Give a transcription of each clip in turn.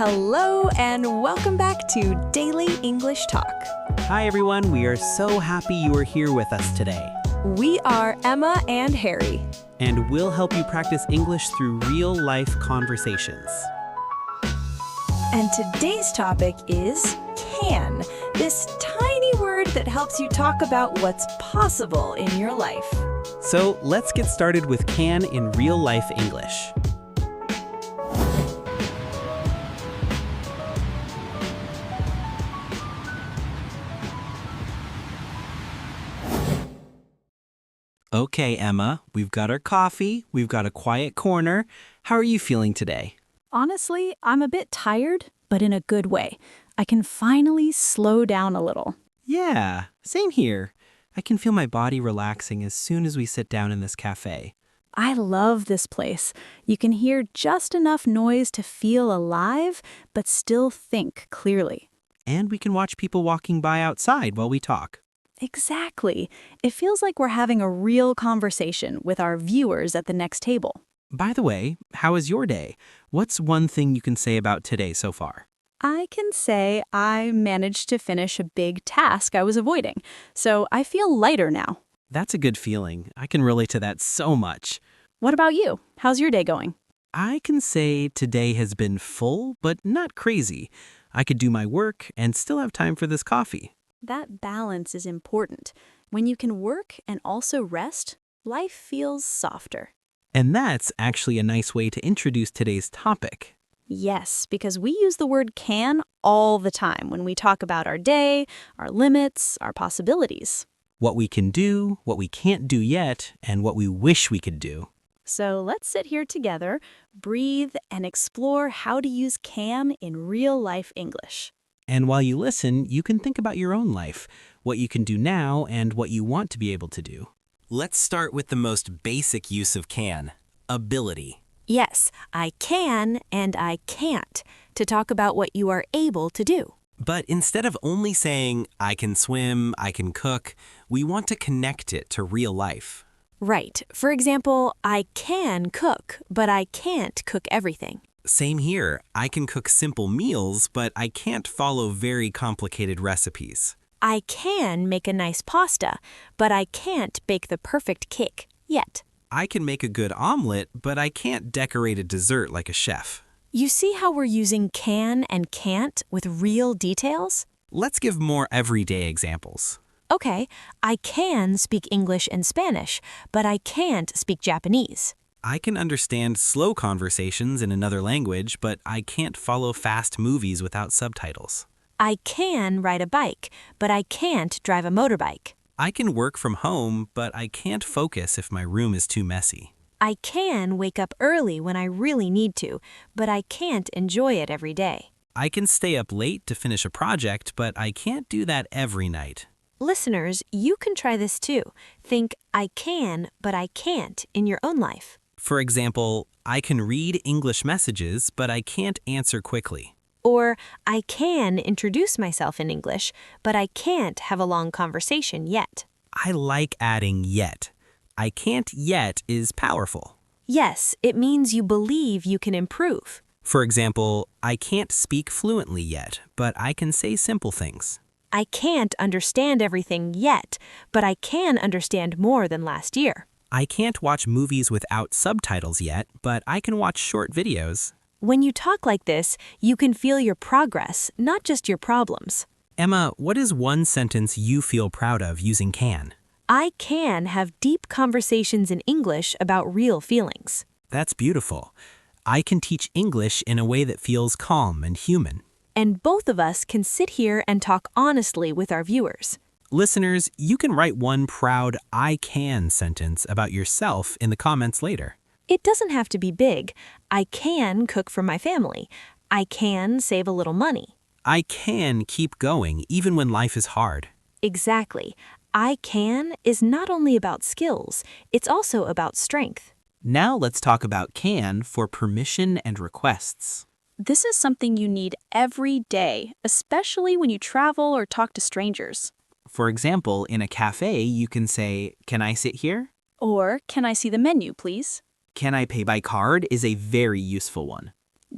Hello and welcome back to Daily English Talk. Hi everyone, we are so happy you are here with us today. We are Emma and Harry. And we'll help you practice English through real-life conversations. And today's topic is can, this tiny word that helps you talk about what's possible in your life. So let's get started with can in real-life English. Okay, Emma, we've got our coffee, we've got a quiet corner. How are you feeling today? Honestly, I'm a bit tired, but in a good way. I can finally slow down a little. Yeah, same here. I can feel my body relaxing as soon as we sit down in this cafe. I love this place. You can hear just enough noise to feel alive, but still think clearly. And we can watch people walking by outside while we talk. Exactly. It feels like we're having a real conversation with our viewers at the next table. By the way, how is your day? What's one thing you can say about today so far? I can say I managed to finish a big task I was avoiding, so I feel lighter now. That's a good feeling. I can relate to that so much. What about you? How's your day going? I can say today has been full, but not crazy. I could do my work and still have time for this coffee. That balance is important. When you can work and also rest, life feels softer. And that's actually a nice way to introduce today's topic. Yes, because we use the word can all the time when we talk about our day, our limits, our possibilities. What we can do, what we can't do yet, and what we wish we could do. So let's sit here together, breathe, and explore how to use can in real-life English. And while you listen, you can think about your own life, what you can do now and what you want to be able to do. Let's start with the most basic use of can, ability. Yes, I can and I can't to talk about what you are able to do. But instead of only saying, I can swim, I can cook, we want to connect it to real life. Right. For example, I can cook, but I can't cook everything. Same here. I can cook simple meals, but I can't follow very complicated recipes. I can make a nice pasta, but I can't bake the perfect cake yet. I can make a good omelet, but I can't decorate a dessert like a chef. You see how we're using can and can't with real details? Let's give more everyday examples. Okay, I can speak English and Spanish, but I can't speak Japanese. I can understand slow conversations in another language, but I can't follow fast movies without subtitles. I can ride a bike, but I can't drive a motorbike. I can work from home, but I can't focus if my room is too messy. I can wake up early when I really need to, but I can't enjoy it every day. I can stay up late to finish a project, but I can't do that every night. Listeners, you can try this too. Think I can, but I can't in your own life. For example, I can read English messages, but I can't answer quickly. Or I can introduce myself in English, but I can't have a long conversation yet. I like adding yet. I can't yet is powerful. Yes, it means you believe you can improve. For example, I can't speak fluently yet, but I can say simple things. I can't understand everything yet, but I can understand more than last year. I can't watch movies without subtitles yet, but I can watch short videos. When you talk like this, you can feel your progress, not just your problems. Emma, what is one sentence you feel proud of using can? I can have deep conversations in English about real feelings. That's beautiful. I can teach English in a way that feels calm and human. And both of us can sit here and talk honestly with our viewers. Listeners, you can write one proud I can sentence about yourself in the comments later. It doesn't have to be big. I can cook for my family. I can save a little money. I can keep going even when life is hard. Exactly. I can is not only about skills, it's also about strength. Now let's talk about can for permission and requests. This is something you need every day, especially when you travel or talk to strangers. For example, in a cafe, you can say, "Can I sit here?" Or, can I see the menu, please? "Can I pay by card?" is a very useful one.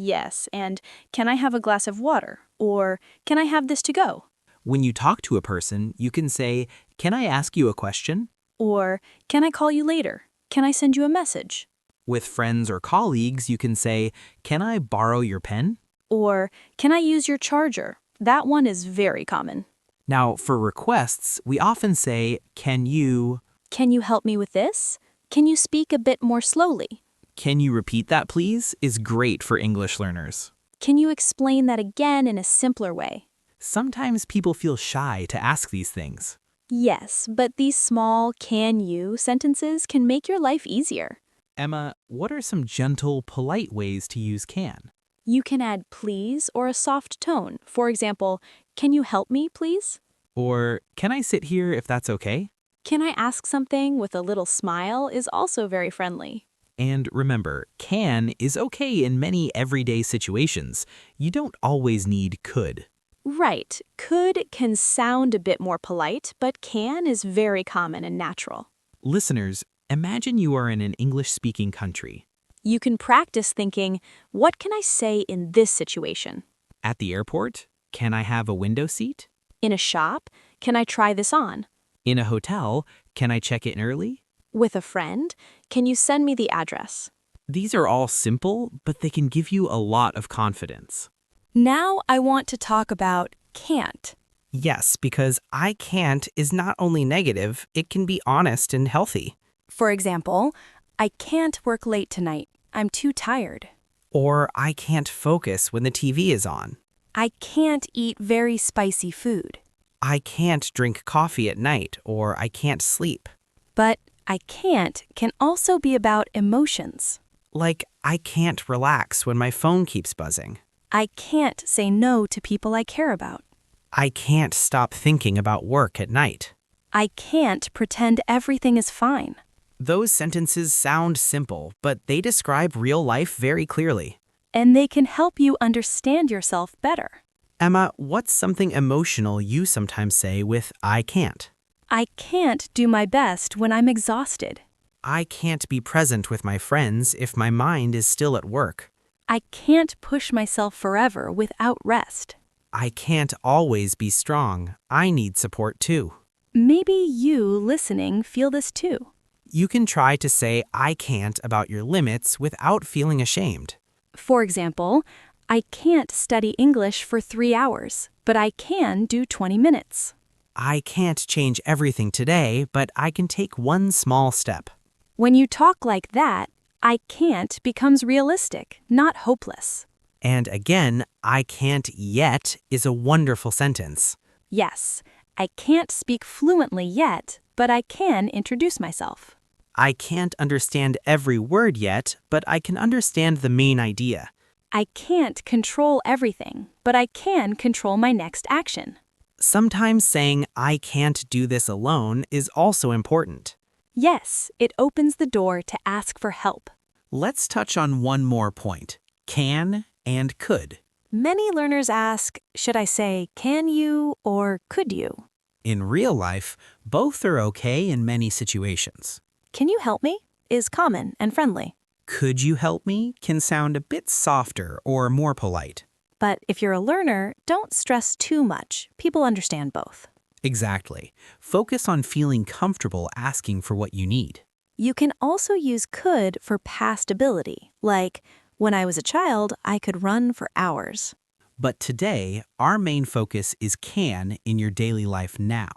Yes, and can I have a glass of water? Or can I have this to go? When you talk to a person, you can say, "Can I ask you a question?" Or can I call you later? Can I send you a message? With friends or colleagues, you can say, "Can I borrow your pen?" Or can I use your charger? That one is very common. Now, for requests, we often say, "Can you?" Can you help me with this? Can you speak a bit more slowly? "Can you repeat that, please?" is great for English learners. Can you explain that again in a simpler way? Sometimes people feel shy to ask these things. Yes, but these small can you sentences can make your life easier. Emma, what are some gentle, polite ways to use can? You can add please or a soft tone. For example, can you help me, please? Or, "Can I sit here if that's okay?" Can I ask something with a little smile is also very friendly. And remember, can is okay in many everyday situations. You don't always need could. Right, could can sound a bit more polite, but can is very common and natural. Listeners, imagine you are in an English-speaking country. You can practice thinking, what can I say in this situation? At the airport, "Can I have a window seat?" In a shop, can I try this on? In a hotel, "Can I check in early?" With a friend, can you send me the address? These are all simple, but they can give you a lot of confidence. Now I want to talk about can't. Yes, because I can't is not only negative, it can be honest and healthy. For example, I can't work late tonight. I'm too tired. Or I can't focus when the TV is on. I can't eat very spicy food. I can't drink coffee at night, or I can't sleep. But I can't can also be about emotions. Like, I can't relax when my phone keeps buzzing. I can't say no to people I care about. I can't stop thinking about work at night. I can't pretend everything is fine. Those sentences sound simple, but they describe real life very clearly. And they can help you understand yourself better. Emma, what's something emotional you sometimes say with I can't? I can't do my best when I'm exhausted. I can't be present with my friends if my mind is still at work. I can't push myself forever without rest. I can't always be strong. I need support too. Maybe you listening feel this too. You can try to say I can't about your limits without feeling ashamed. For example, I can't study English for 3 hours, but I can do 20 minutes. I can't change everything today, but I can take one small step. When you talk like that, I can't becomes realistic, not hopeless. And again, I can't yet is a wonderful sentence. Yes, I can't speak fluently yet, but I can introduce myself. I can't understand every word yet, but I can understand the main idea. I can't control everything, but I can control my next action. Sometimes saying I can't do this alone is also important. Yes, it opens the door to ask for help. Let's touch on one more point, can and could. Many learners ask, should I say can you or could you? In real life, both are okay in many situations. Can you help me is common and friendly. Could you help me can sound a bit softer or more polite. But if you're a learner, don't stress too much. People understand both. Exactly. Focus on feeling comfortable asking for what you need. You can also use could for past ability, like, when I was a child, I could run for hours. But today, our main focus is can in your daily life now.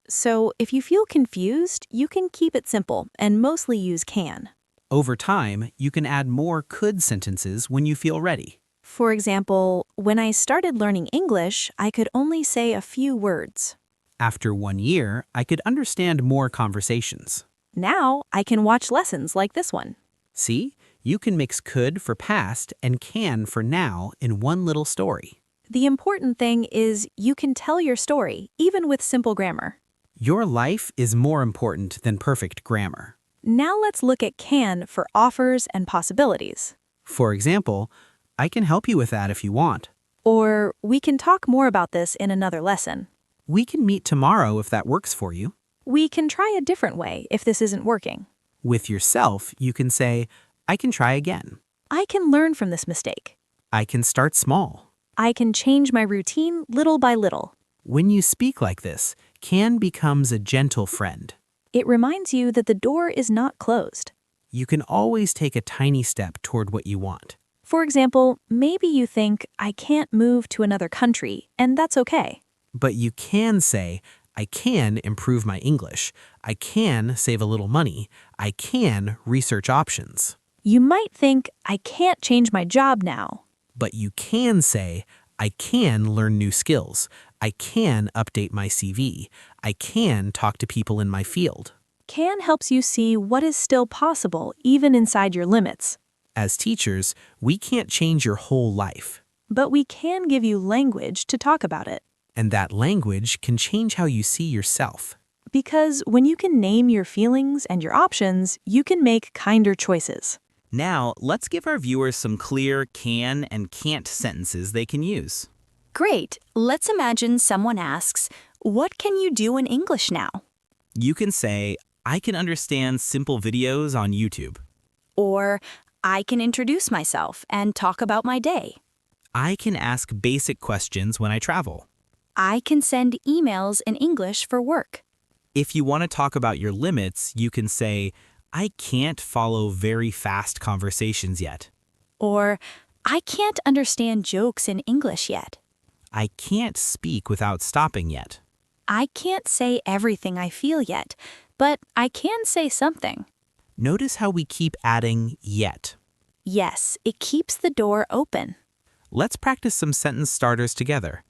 So if you feel confused, you can keep it simple and mostly use can. Over time, you can add more could sentences when you feel ready. For example, when I started learning English, I could only say a few words. After 1 year, I could understand more conversations. Now I can watch lessons like this one. See, you can mix could for past and can for now in one little story. The important thing is you can tell your story, even with simple grammar. Your life is more important than perfect grammar. Now let's look at can for offers and possibilities. For example, I can help you with that if you want. Or we can talk more about this in another lesson. We can meet tomorrow if that works for you. We can try a different way if this isn't working. With yourself, you can say, I can try again. I can learn from this mistake. I can start small. I can change my routine little by little. When you speak like this, can becomes a gentle friend. It reminds you that the door is not closed. You can always take a tiny step toward what you want. For example, maybe you think, I can't move to another country, and that's okay. But you can say, I can improve my English. I can save a little money. I can research options. You might think, I can't change my job now. But you can say, I can learn new skills. I can update my CV. I can talk to people in my field. Can helps you see what is still possible, even inside your limits. As teachers, we can't change your whole life. But we can give you language to talk about it. And that language can change how you see yourself. Because when you can name your feelings and your options, you can make kinder choices. Now, let's give our viewers some clear can and can't sentences they can use. Great. Let's imagine someone asks, what can you do in English now? You can say, I can understand simple videos on YouTube. Or, I can introduce myself and talk about my day. I can ask basic questions when I travel. I can send emails in English for work. If you want to talk about your limits, you can say, I can't follow very fast conversations yet. Or, I can't understand jokes in English yet. I can't speak without stopping yet. I can't say everything I feel yet, but I can say something. Notice how we keep adding yet. Yes, it keeps the door open. Let's practice some sentence starters together.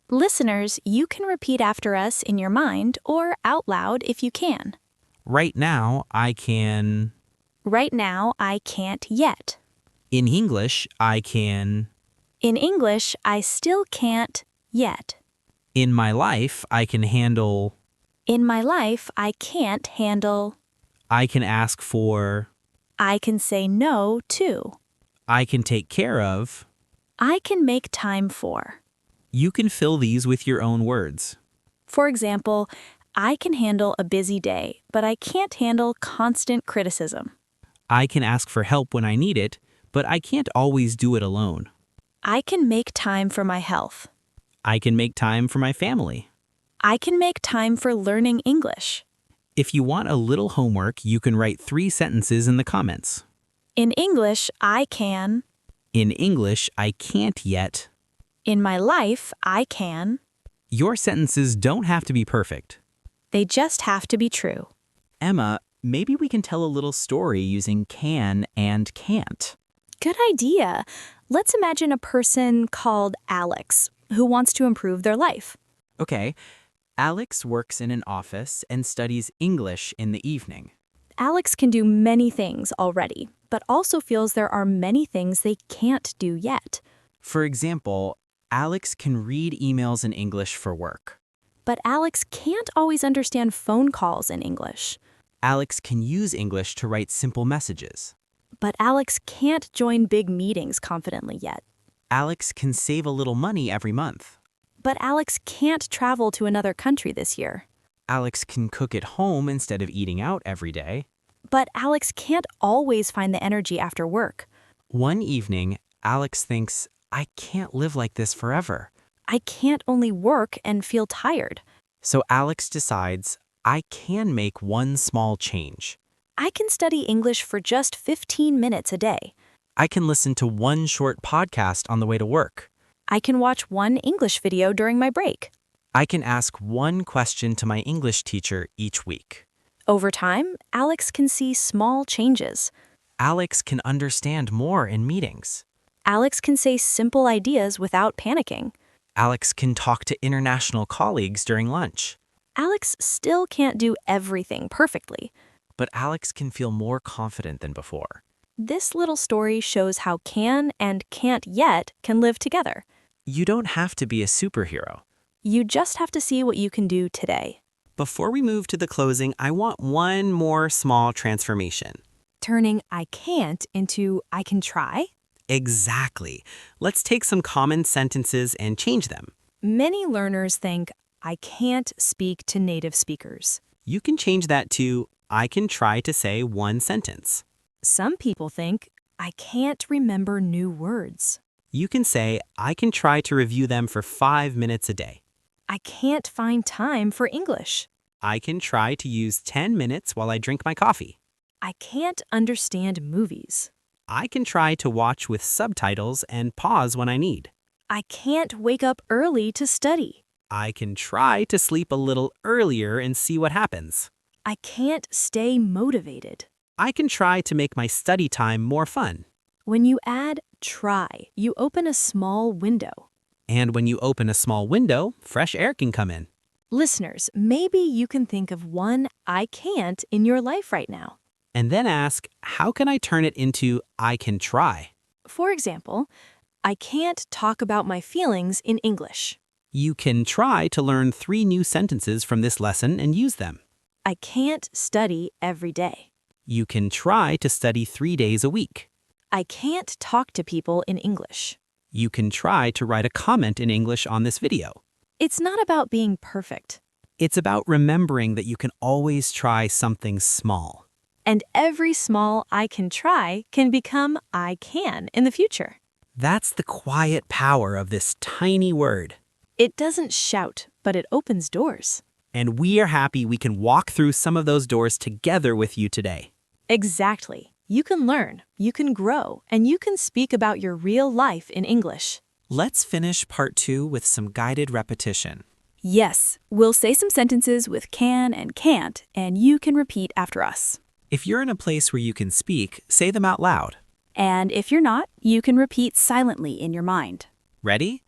Listeners, you can repeat after us in your mind or out loud if you can. Right now, I can. Right now, I can't yet. In English, I can. In English, I still can't yet. In my life, I can handle. In my life, I can't handle. I can ask for. I can say no to. I can take care of. I can make time for. You can fill these with your own words. For example, I can handle a busy day, but I can't handle constant criticism. I can ask for help when I need it, but I can't always do it alone. I can make time for my health. I can make time for my family. I can make time for learning English. If you want a little homework, you can write 3 sentences in the comments. In English, I can. In English, I can't yet. In my life, I can. Your sentences don't have to be perfect. They just have to be true. Emma, maybe we can tell a little story using can and can't. Good idea. Let's imagine a person called Alex who wants to improve their life. Okay, Alex works in an office and studies English in the evening. Alex can do many things already, but also feels there are many things they can't do yet. For example, Alex can read emails in English for work. But Alex can't always understand phone calls in English. Alex can use English to write simple messages. But Alex can't join big meetings confidently yet. Alex can save a little money every month. But Alex can't travel to another country this year. Alex can cook at home instead of eating out every day. But Alex can't always find the energy after work. One evening, Alex thinks, I can't live like this forever. I can't only work and feel tired. So Alex decides, I can make one small change. I can study English for just 15 minutes a day. I can listen to one short podcast on the way to work. I can watch one English video during my break. I can ask one question to my English teacher each week. Over time, Alex can see small changes. Alex can understand more in meetings. Alex can say simple ideas without panicking. Alex can talk to international colleagues during lunch. Alex still can't do everything perfectly. But Alex can feel more confident than before. This little story shows how can and can't yet can live together. You don't have to be a superhero. You just have to see what you can do today. Before we move to the closing, I want one more small transformation. Turning I can't into I can try. Exactly. Let's take some common sentences and change them. Many learners think I can't speak to native speakers. You can change that to I can try to say one sentence. Some people think I can't remember new words. You can say, I can try to review them for 5 minutes a day. I can't find time for English. I can try to use 10 minutes while I drink my coffee. I can't understand movies. I can try to watch with subtitles and pause when I need. I can't wake up early to study. I can try to sleep a little earlier and see what happens. I can't stay motivated. I can try to make my study time more fun. When you add try, you open a small window. And when you open a small window, fresh air can come in. Listeners, maybe you can think of one I can't in your life right now. And then ask, how can I turn it into I can try? For example, I can't talk about my feelings in English. You can try to learn 3 new sentences from this lesson and use them. I can't study every day. You can try to study 3 days a week. I can't talk to people in English. You can try to write a comment in English on this video. It's not about being perfect. It's about remembering that you can always try something small. And every small I can try can become I can in the future. That's the quiet power of this tiny word. It doesn't shout, but it opens doors. And we are happy we can walk through some of those doors together with you today. Exactly. You can learn, you can grow, and you can speak about your real life in English. Let's finish part 2 with some guided repetition. Yes, we'll say some sentences with can and can't, and you can repeat after us. If you're in a place where you can speak, say them out loud. And if you're not, you can repeat silently in your mind. Ready?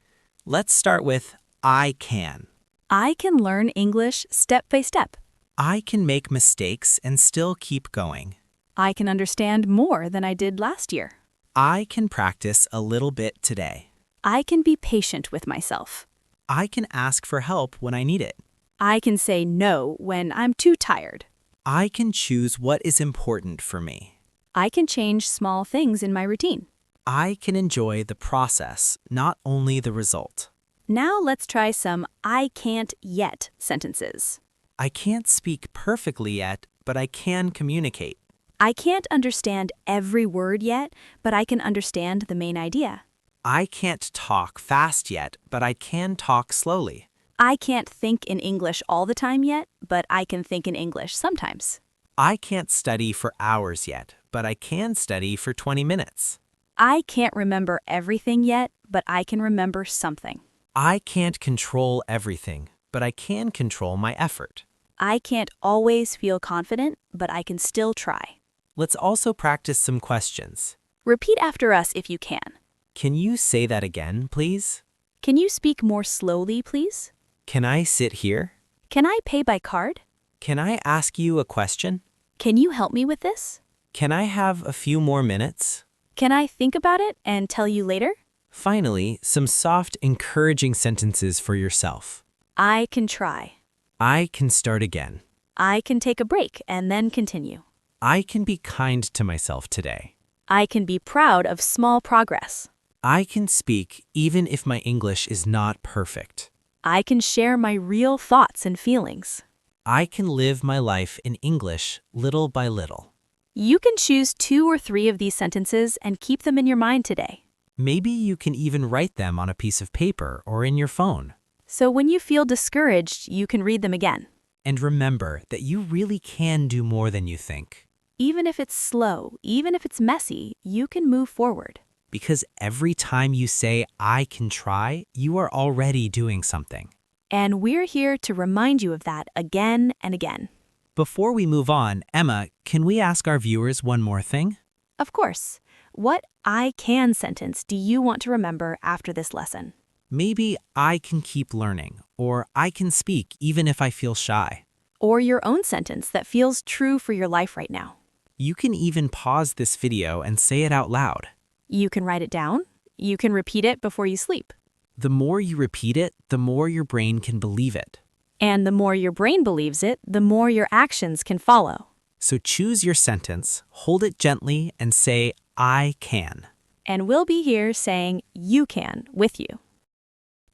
Let's start with I can. I can learn English step by step. I can make mistakes and still keep going. I can understand more than I did last year. I can practice a little bit today. I can be patient with myself. I can ask for help when I need it. I can say no when I'm too tired. I can choose what is important for me. I can change small things in my routine. I can enjoy the process, not only the result. Now let's try some I can't yet sentences. I can't speak perfectly yet, but I can communicate. I can't understand every word yet, but I can understand the main idea. I can't talk fast yet, but I can talk slowly. I can't think in English all the time yet, but I can think in English sometimes. I can't study for hours yet, but I can study for 20 minutes. I can't remember everything yet, but I can remember something. I can't control everything, but I can control my effort. I can't always feel confident, but I can still try. Let's also practice some questions. Repeat after us if you can. Can you say that again, please? Can you speak more slowly, please? Can I sit here? Can I pay by card? Can I ask you a question? Can you help me with this? Can I have a few more minutes? Can I think about it and tell you later? Finally, some soft, encouraging sentences for yourself. I can try. I can start again. I can take a break and then continue. I can be kind to myself today. I can be proud of small progress. I can speak even if my English is not perfect. I can share my real thoughts and feelings. I can live my life in English little by little. You can choose 2 or 3 of these sentences and keep them in your mind today. Maybe you can even write them on a piece of paper or in your phone. So when you feel discouraged, you can read them again. And remember that you really can do more than you think. Even if it's slow, even if it's messy, you can move forward. Because every time you say, I can try, you are already doing something. And we're here to remind you of that again and again. Before we move on, Emma, can we ask our viewers one more thing? Of course. What I can sentence do you want to remember after this lesson? Maybe I can keep learning, or I can speak even if I feel shy. Or your own sentence that feels true for your life right now. You can even pause this video and say it out loud. You can write it down. You can repeat it before you sleep. The more you repeat it, the more your brain can believe it. And the more your brain believes it, the more your actions can follow. So choose your sentence, hold it gently, and say, I can. And we'll be here saying you can with you.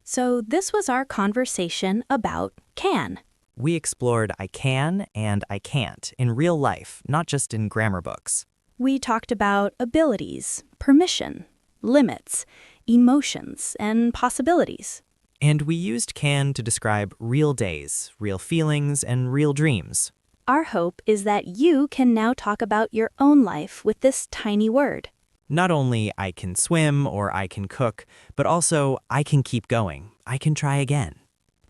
So this was our conversation about can. We explored I can and I can't in real life, not just in grammar books. We talked about abilities, permission, limits, emotions, and possibilities. And we used can to describe real days, real feelings, and real dreams. Our hope is that you can now talk about your own life with this tiny word. Not only I can swim or I can cook, but also I can keep going. I can try again.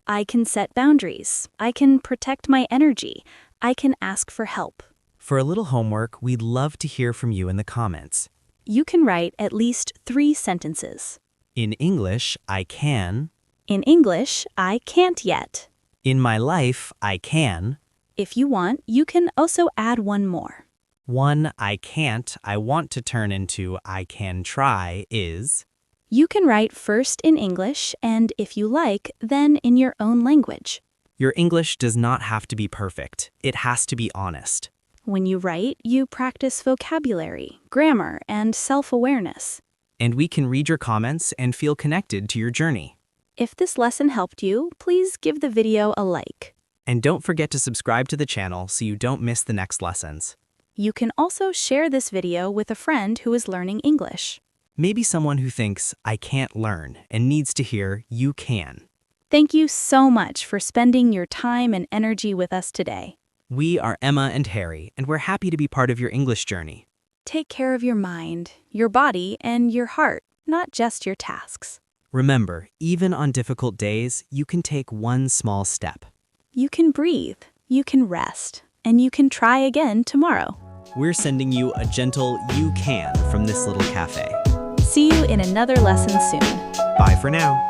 I can set boundaries. I can protect my energy. I can ask for help. For a little homework, we'd love to hear from you in the comments. You can write at least 3 sentences. In English, I can. In English, I can't yet. In my life, I can. If you want, you can also add one more. One I can't, I want to turn into I can try is. You can write first in English and, if you like, then in your own language. Your English does not have to be perfect. It has to be honest. When you write, you practice vocabulary, grammar, and self-awareness. And we can read your comments and feel connected to your journey. If this lesson helped you, please give the video a like. And don't forget to subscribe to the channel so you don't miss the next lessons. You can also share this video with a friend who is learning English. Maybe someone who thinks, I can't learn, and needs to hear, you can. Thank you so much for spending your time and energy with us today. We are Emma and Harry, and we're happy to be part of your English journey. Take care of your mind, your body, and your heart, not just your tasks. Remember, even on difficult days, you can take one small step. You can breathe, you can rest, and you can try again tomorrow. We're sending you a gentle you can from this little cafe. See you in another lesson soon. Bye for now.